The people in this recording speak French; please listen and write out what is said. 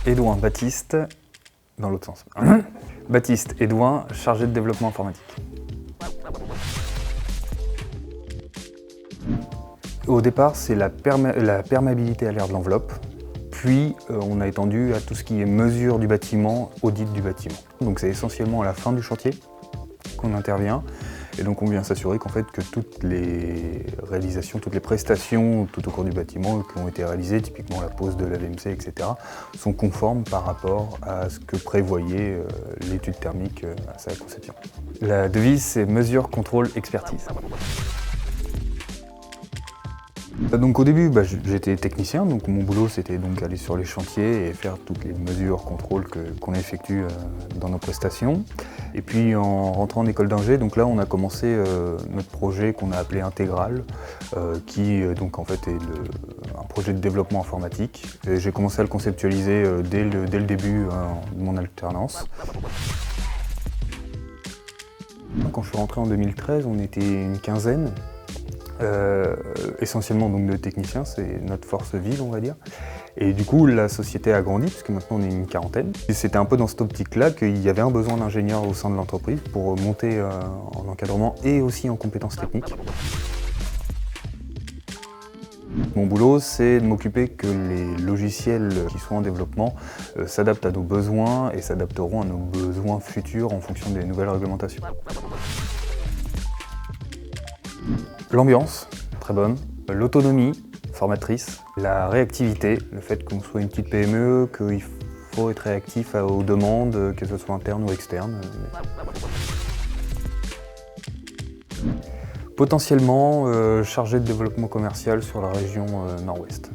Edouin Baptiste, dans l'autre sens. Baptiste Edouin, chargé de développement informatique. Au départ, c'est la perméabilité à l'air de l'enveloppe. Puis, on a étendu à tout ce qui est mesure du bâtiment, audit du bâtiment. Donc c'est essentiellement à la fin du chantier qu'on intervient. Et donc on vient s'assurer qu'en fait que toutes les réalisations, toutes les prestations tout au cours du bâtiment qui ont été réalisées, typiquement la pose de la VMC, etc., sont conformes par rapport à ce que prévoyait l'étude thermique à sa conception. La devise, c'est mesure, contrôle, expertise. Donc au début, j'étais technicien, donc mon boulot c'était donc aller sur les chantiers et faire toutes les mesures, contrôles qu'on effectue dans nos prestations. Et puis en rentrant en école d'ingé, donc là on a commencé notre projet qu'on a appelé Intégral, qui donc en fait est un projet de développement informatique. J'ai commencé à le conceptualiser dès le début de mon alternance. Quand je suis rentré en 2013, on était une quinzaine. Essentiellement donc de techniciens, c'est notre force vive on va dire. Et du coup la société a grandi puisque maintenant on est une quarantaine. Et c'était un peu dans cette optique-là qu'il y avait un besoin d'ingénieurs au sein de l'entreprise pour monter en encadrement et aussi en compétences techniques. Mon boulot, c'est de m'occuper que les logiciels qui sont en développement s'adaptent à nos besoins et s'adapteront à nos besoins futurs en fonction des nouvelles réglementations. L'ambiance, très bonne. L'autonomie, formatrice. La réactivité, le fait qu'on soit une petite PME, qu'il faut être réactif aux demandes, que ce soit internes ou externes. Potentiellement chargé de développement commercial sur la région Nord-Ouest.